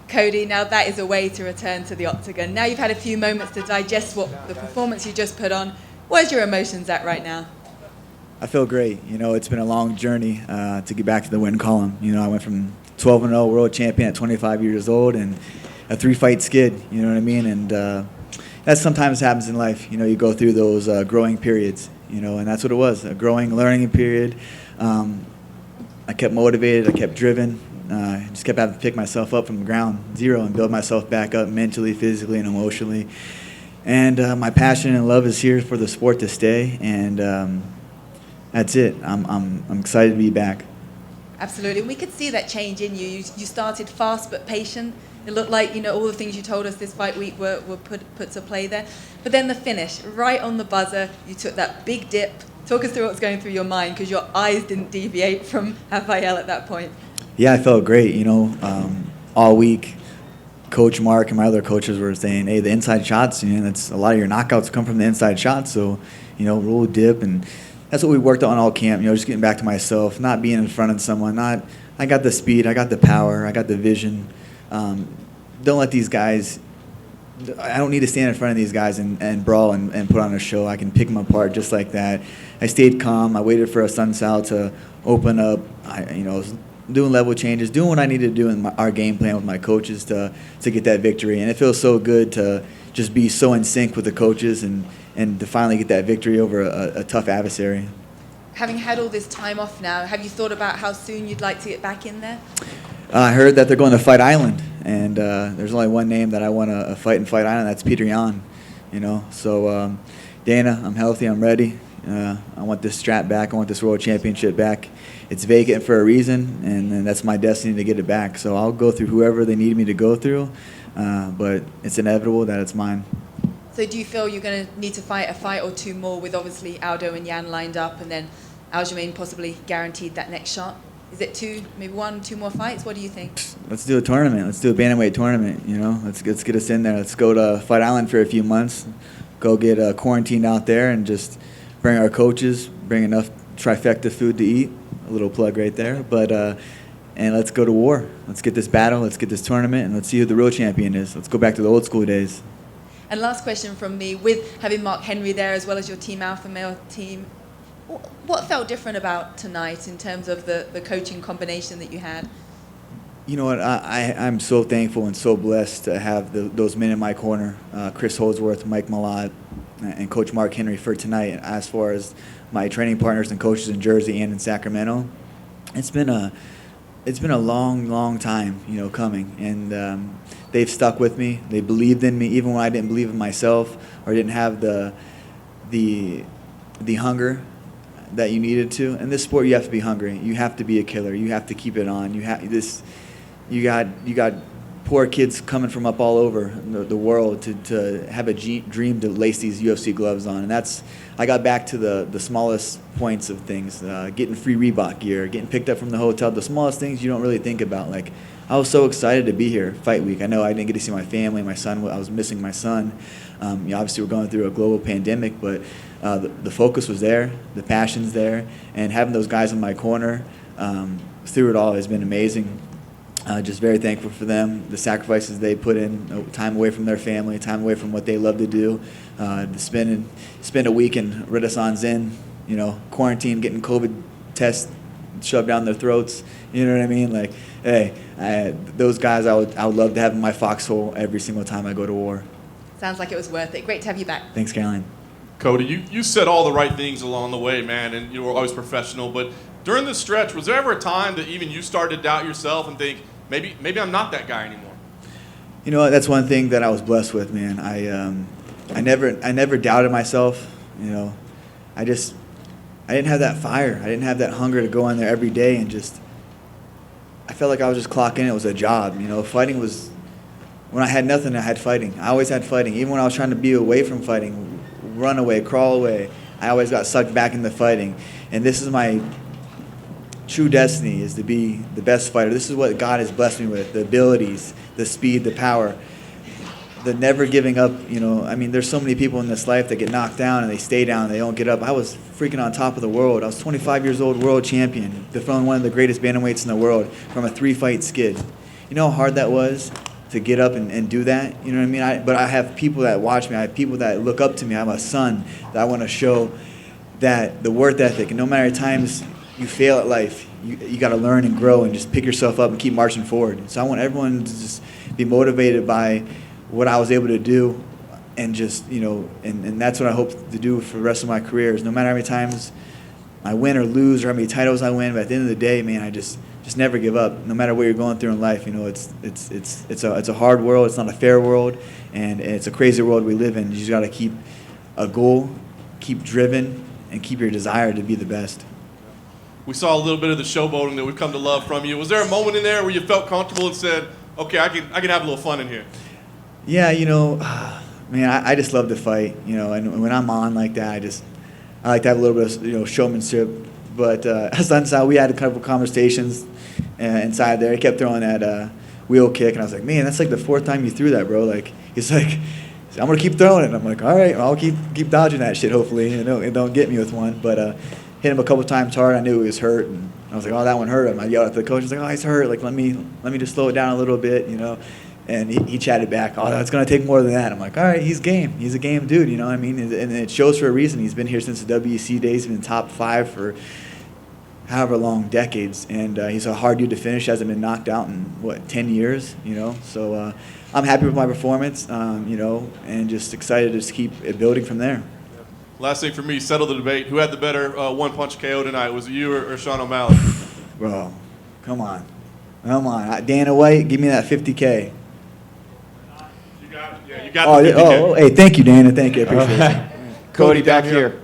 Cody, now that is a way to return to the octagon. Now you've had a few moments to digest the performance you just put on. Where's your emotions at right now? I feel great. It's been a long journey to get back to the win column. I went from 12-0 world champion at 25 years old and a 3-fight skid, you know what I mean? And that sometimes happens in life. You go through those growing periods, and that's what it was, a growing, learning period. I kept motivated, I kept driven. Just kept having to pick myself up from ground zero and build myself back up mentally, physically, and emotionally. And my passion and love is here for the sport to stay, and that's it. I'm excited to be back. Absolutely. And we could see that change in you. You started fast but patient. It looked like, all the things you told us this fight week were put to play there. But then the finish, right on the buzzer, you took that big dip. Talk us through what was going through your mind, because your eyes didn't deviate from Rafael at that point. Yeah, I felt great. All week, Coach Mark and my other coaches were saying, hey, the inside shots, that's a lot of your knockouts come from the inside shots. So, roll dip, and that's what we worked on all camp. Just getting back to myself, not being in front of someone. I got the speed, I got the power, I got the vision. Don't let these guys. I don't need to stand in front of these guys and brawl and put on a show. I can pick them apart just like that. I stayed calm. I waited for a sun sal to open up. I was doing level changes, doing what I needed to do in our game plan with my coaches to get that victory. And it feels so good to just be so in sync with the coaches and to finally get that victory over a tough adversary. Having had all this time off now, have you thought about how soon you'd like to get back in there? I heard that they're going to Fight Island, and there's only one name that I want to fight in Fight Island. That's Peter Yan. So Dana, I'm healthy, I'm ready. I want this strap back. I want this world championship back. It's vacant for a reason, and that's my destiny to get it back. So I'll go through whoever they need me to go through, but it's inevitable that it's mine. So do you feel you're going to need to fight a fight or two more with obviously Aldo and Yan lined up, and then Aljamain possibly guaranteed that next shot? Is it maybe 1-2 more fights? What do you think? Let's do a tournament. Let's do a bantamweight tournament. Let's get us in there. Let's go to Fight Island for a few months. Go get quarantined out there and just bring our coaches, bring enough trifecta food to eat. A little plug right there. But and let's go to war. Let's get this battle. Let's get this tournament, and let's see who the real champion is. Let's go back to the old school days. And last question from me: with having Mark Henry there as well as your Team Alpha Male team, what felt different about tonight in terms of the coaching combination that you had? You know what? I'm so thankful and so blessed to have those men in my corner, Chris Holdsworth, Mike Malott, and Coach Mark Henry for tonight. As far as my training partners and coaches in Jersey and in Sacramento, it's been a long time, coming, and they've stuck with me. They believed in me even when I didn't believe in myself or didn't have the hunger that you needed to. In this sport, you have to be hungry. You have to be a killer. You have to keep it on. You got poor kids coming from up all over the world to have a dream to lace these UFC gloves on. And I got back to the smallest points of things, getting free Reebok gear, getting picked up from the hotel, the smallest things you don't really think about. Like, I was so excited to be here, fight week. I know I didn't get to see my family, my son. I was missing my son. Obviously, we're going through a global pandemic, but the focus was there, the passion's there, and having those guys in my corner through it all has been amazing. Just very thankful for them, the sacrifices they put in, time away from their family, time away from what they love to do, to spend a week in Renaissance Inn, quarantine, getting COVID tests shoved down their throats. You know what I mean? Like, hey, those guys I would love to have in my foxhole every single time I go to war. Sounds like it was worth it. Great to have you back. Thanks, Caroline. Cody, you said all the right things along the way, man, and you were always professional. But during this stretch, was there ever a time that even you started to doubt yourself and think, maybe I'm not that guy anymore? You know what? That's one thing that I was blessed with, man. I never doubted myself. I didn't have that fire. I didn't have that hunger to go in there every day and I felt like I was just clocking in. It was a job. Fighting was, when I had nothing, I had fighting. I always had fighting. Even when I was trying to be away from fighting, run away, crawl away, I always got sucked back into fighting. And this is my true destiny, is to be the best fighter. This is what God has blessed me with, the abilities, the speed, the power, the never giving up. There's so many people in this life that get knocked down and they stay down and they don't get up. I was freaking on top of the world. I was 25 years old, world champion, dethroned one of the greatest bantamweights in the world from a 3-fight skid. You know how hard that was? to get up and do that. You know what I mean? But I have people that watch me. I have people that look up to me. I have a son that I want to show that the work ethic, and no matter times you fail at life, you got to learn and grow and just pick yourself up and keep marching forward. So I want everyone to just be motivated by what I was able to do, and just, and that's what I hope to do for the rest of my career. Is no matter how many times I win or lose or how many titles I win, but at the end of the day, man, I just never give up. No matter what you're going through in life, it's a hard world. It's not a fair world, and it's a crazy world we live in. You just got to keep a goal, keep driven, and keep your desire to be the best. We saw a little bit of the showboating that we've come to love from you. Was there a moment in there where you felt comfortable and said, okay, I can have a little fun in here? Yeah, man, I just love to fight, and when I'm on like that, I like to have a little bit of, showmanship. But inside, we had a couple conversations inside there. He kept throwing that wheel kick, and I was like, man, that's like the 4th time you threw that, bro. Like, he's like, I'm gonna keep throwing it. And I'm like, all right, I'll keep dodging that shit. Hopefully, it don't get me with one. But hit him a couple times hard. I knew he was hurt, and I was like, oh, that one hurt him. I yelled at the coach. He's like, oh, he's hurt. Like, let me just slow it down a little bit, And he chatted back, oh, it's going to take more than that. I'm like, all right, he's game. He's a game dude, you know what I mean? And it shows for a reason. He's been here since the WEC days. He's been top 5 for however long, decades. And he's a hard dude to finish. Hasn't been knocked out in, 10 years, So I'm happy with my performance, and just excited to just keep it building from there. Last thing for me, settle the debate. Who had the better one-punch KO tonight? Was it you or Sean O'Malley? Bro, come on. Dana White, give me that $50K. You got the 50K. Oh, hey, thank you, Dana. Thank you. I appreciate it. Cody, back here.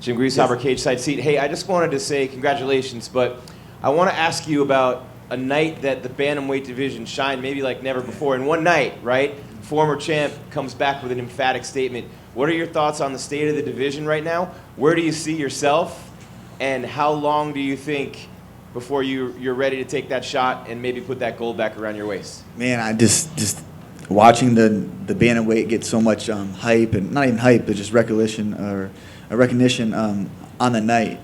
Jim Greashopper, cage side seat. Hey, I just wanted to say congratulations, but I want to ask you about a night that the bantamweight division shined maybe like never before. In one night, right? Former champ comes back with an emphatic statement. What are your thoughts on the state of the division right now? Where do you see yourself? And how long do you think before you're ready to take that shot and maybe put that gold back around your waist? Man, I just watching the bantamweight get so much hype, and not even hype, but just recognition on the night.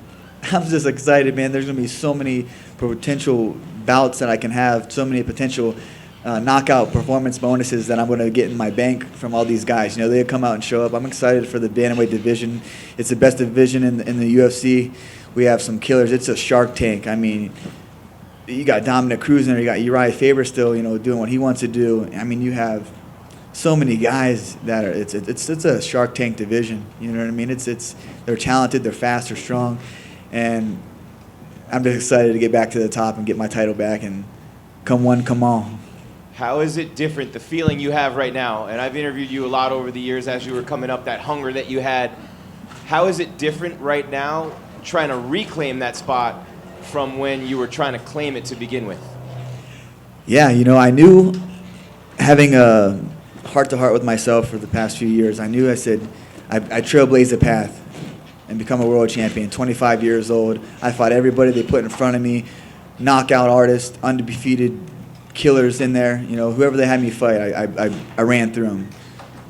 I'm just excited, man. There's going to be so many potential bouts that I can have, so many potential knockout performance bonuses that I'm going to get in my bank from all these guys. They come out and show up. I'm excited for the bantamweight division. It's the best division in the UFC. We have some killers. It's a shark tank. I mean, you got Dominic Cruz in there. You got Uriah Faber still, doing what he wants to do. I mean, you have so many guys that are. It's a shark tank division. You know what I mean? They're talented. They're fast. They're strong, and I'm just excited to get back to the top and get my title back and come one, come all. How is it different, the feeling you have right now? And I've interviewed you a lot over the years as you were coming up, that hunger that you had. How is it different right now trying to reclaim that spot from when you were trying to claim it to begin with? Yeah, I knew, having a heart-to-heart with myself for the past few years, I knew I trailblazed the path and become a world champion. 25 years old. I fought everybody they put in front of me, knockout artists, undefeated killers in there. Whoever they had me fight, I ran through them.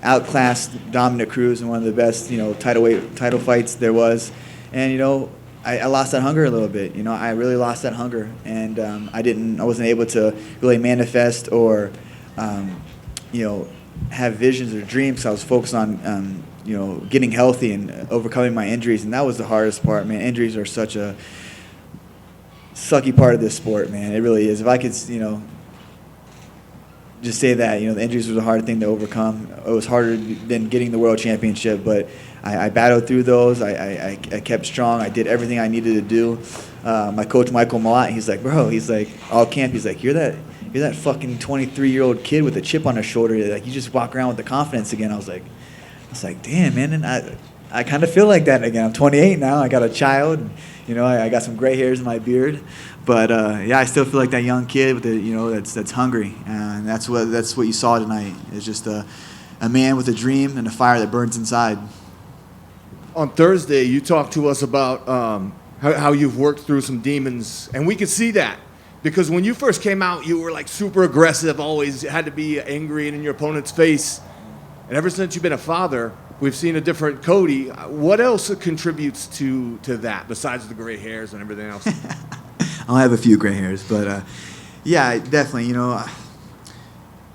Outclassed Dominic Cruz in one of the best, title fights there was. And, I lost that hunger a little bit. I really lost that hunger. And I wasn't able to really manifest or, have visions or dreams. So I was focused on, getting healthy and overcoming my injuries. And that was the hardest part, man. Injuries are such a sucky part of this sport, man. It really is. If I could, just say that, the injuries was a hard thing to overcome. It was harder than getting the world championship, but I battled through those. I kept strong. I did everything I needed to do. My coach, Michael Malott, he's like, bro, all camp, he's like, you're that fucking 23-year-old kid with a chip on his shoulder. Like, you just walk around with the confidence again. I was like, damn, man. And I kind of feel like that again. I'm 28 now. I got a child. I got some gray hairs in my beard. But I still feel like that young kid with that's hungry, and that's what you saw tonight. It's just a man with a dream and a fire that burns inside. On Thursday, you talked to us about how you've worked through some demons, and we could see that because when you first came out, you were like super aggressive, always had to be angry and in your opponent's face. And ever since you've been a father, we've seen a different Cody. What else contributes to that besides the gray hairs and everything else? I'll have a few gray hairs, but yeah, definitely.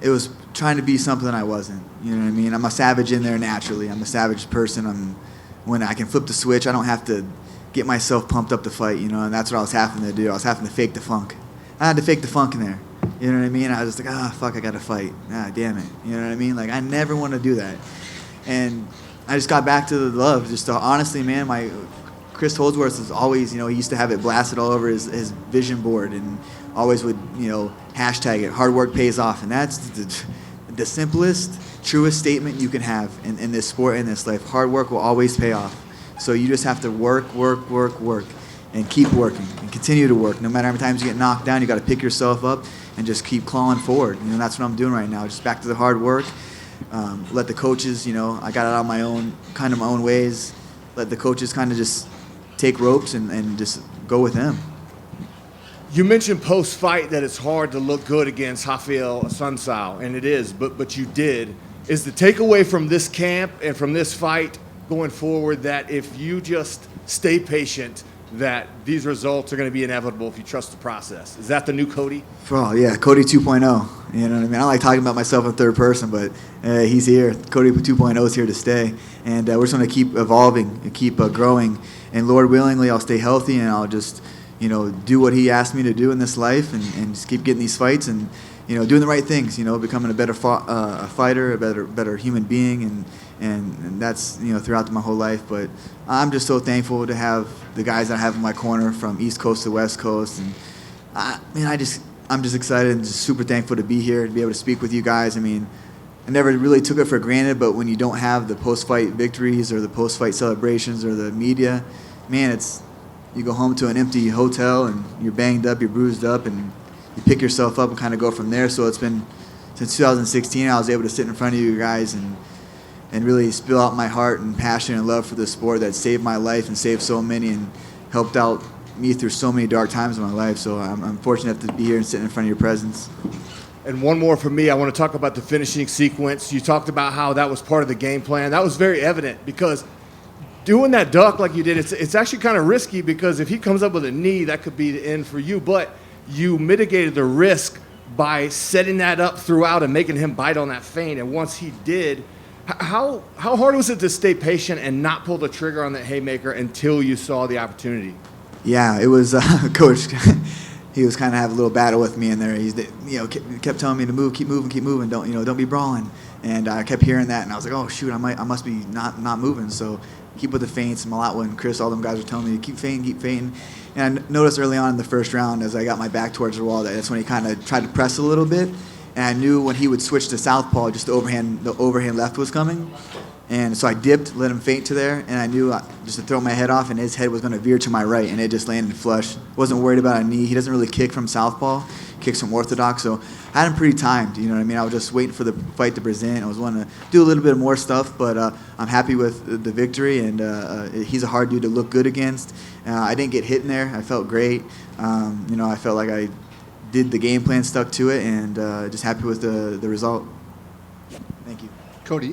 it was trying to be something I wasn't. You know what I mean? I'm a savage in there naturally. I'm a savage person. When I can flip the switch, I don't have to get myself pumped up to fight, you know, and that's what I was having to do. I was having to fake the funk. I had to fake the funk in there. You know what I mean? I was just like, fuck, I got to fight. Damn it. You know what I mean? Like, I never want to do that. And I just got back to the love. Just honestly, man, Chris Holdsworth is always, you know, he used to have it blasted all over his vision board and always would, you know, hashtag it, hard work pays off. And that's the simplest, truest statement you can have in this sport, in this life. Hard work will always pay off. So you just have to work, and keep working and continue to work. No matter how many times you get knocked down, you got to pick yourself up and just keep clawing forward. You know, that's what I'm doing right now. Just back to the hard work. Let the coaches, you know, I got it out my own ways. Let the coaches kind of just take ropes and just go with them. You mentioned post-fight that it's hard to look good against Rafael Assunção, and it is, but you did. Is the takeaway from this camp and from this fight going forward that if you just stay patient, that these results are going to be inevitable if you trust the process? Is that the new Cody? Oh, yeah, Cody 2.0. You know what I mean? I don't like talking about myself in third person, but he's here. Cody 2.0 is here to stay. And we're just going to keep evolving and keep growing. And Lord willingly, I'll stay healthy and I'll just, you know, do what he asked me to do in this life and just keep getting these fights and, you know, doing the right things, you know, becoming a better fighter, a better human being. And that's, you know, throughout my whole life. But I'm just so thankful to have the guys that I have in my corner from East Coast to West Coast. And I'm just excited and just super thankful to be here, to be able to speak with you guys. I mean, I never really took it for granted, but when you don't have the post-fight victories or the post-fight celebrations or the media, man, you go home to an empty hotel and you're banged up, you're bruised up, and you pick yourself up and kind of go from there. So it's been since 2016 I was able to sit in front of you guys and really spill out my heart and passion and love for the sport that saved my life and saved so many and helped out me through so many dark times in my life. So I'm fortunate to be here and sit in front of your presence. And one more for me, I want to talk about the finishing sequence. You talked about how that was part of the game plan. That was very evident because doing that duck like you did, it's actually kind of risky because if he comes up with a knee, that could be the end for you. But you mitigated the risk by setting that up throughout and making him bite on that feint. And once he did, how hard was it to stay patient and not pull the trigger on that haymaker until you saw the opportunity? Yeah, it was Coach. He was kind of having a little battle with me in there. He's, you know, kept telling me to move, keep moving, don't be brawling. And I kept hearing that, and I was like, oh shoot, I must be not moving. So keep with the feints. Malotwa and Chris, all them guys were telling me to keep feinting. And I noticed early on in the first round, as I got my back towards the wall, that's when he kind of tried to press a little bit. And I knew when he would switch to southpaw, just the overhand left was coming. And so I dipped, let him feint to there, and I knew just to throw my head off, and his head was going to veer to my right, and it just landed flush. Wasn't worried about a knee. He doesn't really kick from southpaw, kicks from orthodox, so I had him pretty timed. You know what I mean? I was just waiting for the fight to present. I was wanting to do a little bit more stuff, but I'm happy with the victory, and he's a hard dude to look good against. I didn't get hit in there. I felt great. You know, I felt like I did the game plan, stuck to it, and just happy with the result. Thank you. Cody,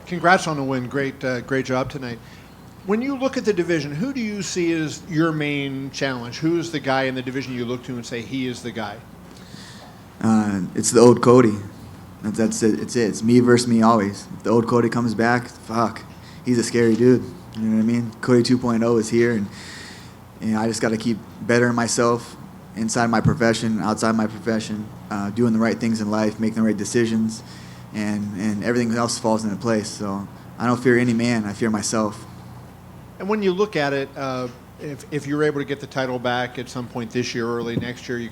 congrats on the win. Great job tonight. When you look at the division, who do you see as your main challenge? Who is the guy in the division you look to and say he is the guy? It's the old Cody. That's it. It's me versus me always. If the old Cody comes back, fuck, he's a scary dude. You know what I mean? Cody 2.0 is here, and I just got to keep bettering myself inside my profession, outside my profession, doing the right things in life, making the right decisions, and everything else falls into place. So I don't fear any man. I fear myself. And when you look at it, if you're able to get the title back at some point this year, early next year,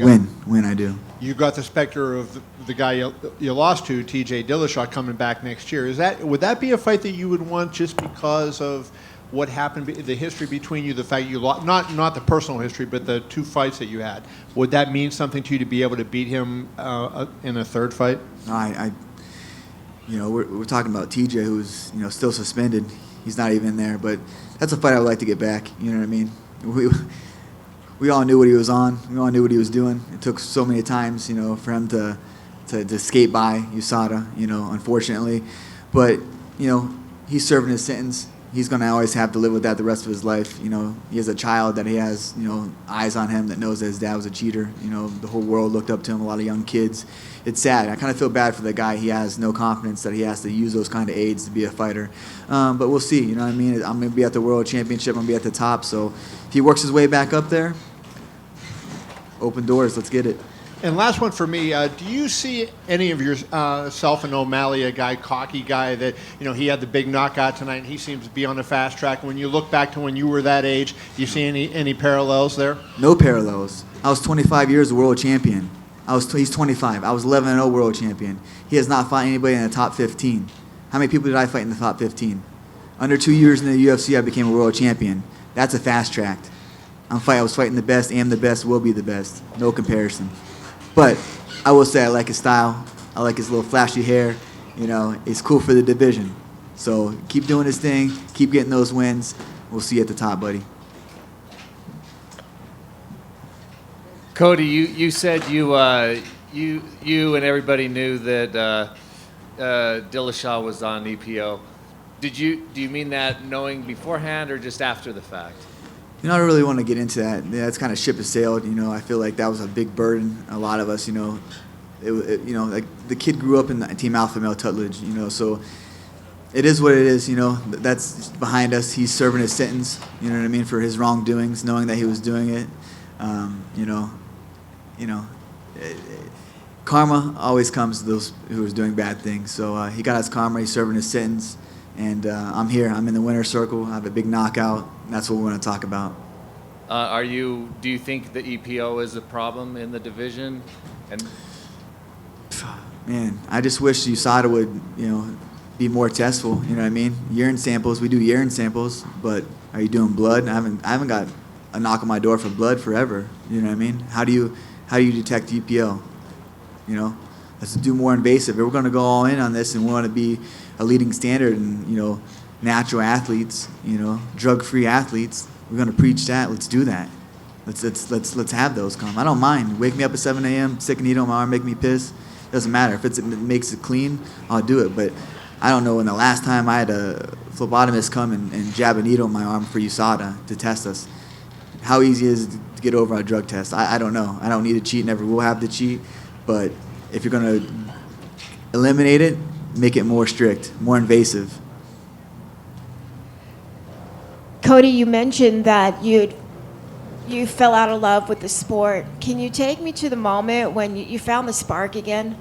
win I do. You got the specter of the guy you lost to, TJ Dillashaw, coming back next year. Would that be a fight that you would want just because of what happened, the history between you, the fact you lost, not the personal history, but the two fights that you had? Would that mean something to you to be able to beat him in a third fight? No, you know, we're talking about TJ, who's, you know, still suspended. He's not even there, but that's a fight I would like to get back. You know what I mean? We all knew what he was on. We all knew what he was doing. It took so many times, you know, for him to skate by USADA, you know, unfortunately. But, you know, he's serving his sentence. he's going to always have to live with that the rest of his life. You know, he has a child that he has, you know, eyes on him, that knows that his dad was a cheater. You know, the whole world looked up to him, a lot of young kids. It's sad. I kind of feel bad for the guy. He has no confidence that he has to use those kind of aids to be a fighter. But we'll see. You know what I mean? I'm going to be at the World Championship. I'm going to be at the top. So if he works his way back up there, open doors. Let's get it. And last one for me, do you see any of yourself in OMalley, a guy, cocky guy that, you know, he had the big knockout tonight and he seems to be on the fast track. When you look back to when you were that age, do you see any parallels there? No parallels. I was 25 years world champion. He's 25. I was 11-0 world champion. He has not fought anybody in the top 15. How many people did I fight in the top 15? Under 2 years in the UFC, I became a world champion. That's a fast track. I was fighting the best, am the best, will be the best. No comparison. But I will say I like his style. I like his little flashy hair. You know, it's cool for the division. So keep doing his thing. Keep getting those wins. We'll see you at the top, buddy. Cody, you said you and everybody knew that Dillashaw was on EPO. Do you mean that knowing beforehand or just after the fact? You know, I don't really want to get into that. Yeah, that's kind of ship has sailed. You know, I feel like that was a big burden. A lot of us, you know, you know, like the kid grew up in the Team Alpha Male Tuttlage, you know, so it is what it is. You know, that's behind us. He's serving his sentence. You know what I mean, for his wrongdoings, knowing that he was doing it. Karma always comes to those who are doing bad things. So he got his karma. He's serving his sentence. And I'm here. I'm in the winner's circle. I have a big knockout. And that's what we're going to talk about. Do you think the EPO is a problem in the division? And man, I just wish USADA would, you know, be more testful. You know what I mean? Urine samples. We do urine samples, but are you doing blood? I haven't got a knock on my door for blood forever. You know what I mean? How do you detect EPO? You know, let's do more invasive. If we're going to go all in on this and we want to be a leading standard in, you know, natural athletes, you know, drug-free athletes, we're going to preach that. Let's do that. Let's have those come. I don't mind. Wake me up at 7 a.m., stick a needle in my arm, make me piss. Doesn't matter. If it makes it clean, I'll do it. But I don't know when the last time I had a phlebotomist come and jab a needle in my arm for USADA to test us. How easy is it to get over a drug test? I don't know. I don't need to cheat. Never will have to cheat. But if you're going to eliminate it, make it more strict, more invasive. Cody, you mentioned that you fell out of love with the sport. Can you take me to the moment when you found the spark again?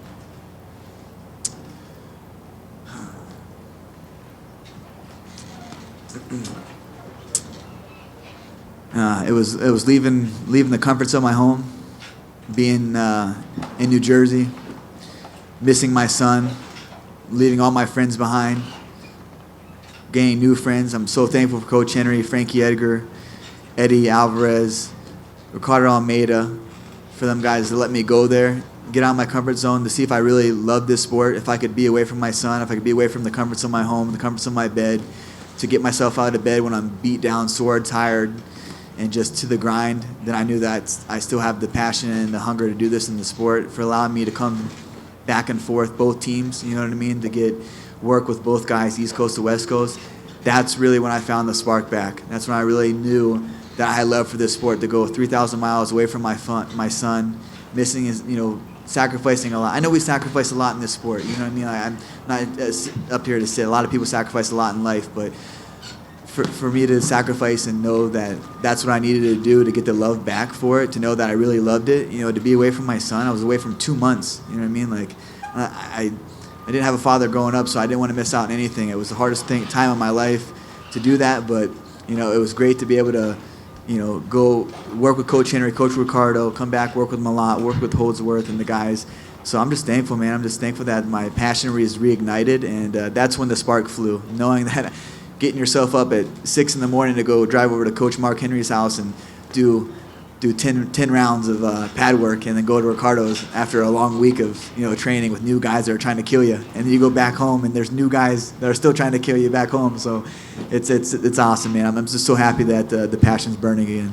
It was leaving the comforts of my home, being in New Jersey, missing my son, leaving all my friends behind, gaining new friends. I'm so thankful for Coach Henry, Frankie Edgar, Eddie Alvarez, Ricardo Almeida, for them guys to let me go there, get out of my comfort zone, to see if I really love this sport, if I could be away from my son, if I could be away from the comforts of my home, the comforts of my bed, to get myself out of bed when I'm beat down, sore, tired, and just to the grind. Then I knew that I still have the passion and the hunger to do this in the sport, for allowing me to come back and forth, both teams, you know what I mean, to get work with both guys, East Coast to West Coast. That's really when I found the spark back. That's when I really knew that I had love for this sport, to go 3,000 miles away from my son, missing his, you know, sacrificing a lot. I know we sacrifice a lot in this sport, you know what I mean? I'm not up here to say a lot of people sacrifice a lot in life, but for me to sacrifice and know that that's what I needed to do to get the love back for it, to know that I really loved it, you know, to be away from my son. I was away from 2 months, you know what I mean? Like, I didn't have a father growing up, so I didn't want to miss out on anything. It was the hardest time of my life to do that, but, you know, it was great to be able to, you know, go work with Coach Henry, Coach Ricardo, come back, work with Malott, work with Holdsworth and the guys. So I'm just thankful, man. I'm just thankful that my passion is reignited, and that's when the spark flew, knowing that getting yourself up at 6 in the morning to go drive over to Coach Mark Henry's house and do 10 rounds of pad work, and then go to Ricardo's after a long week of, you know, training with new guys that are trying to kill you, and then you go back home and there's new guys that are still trying to kill you back home. So it's awesome, man. I'm just so happy that the passion's burning again.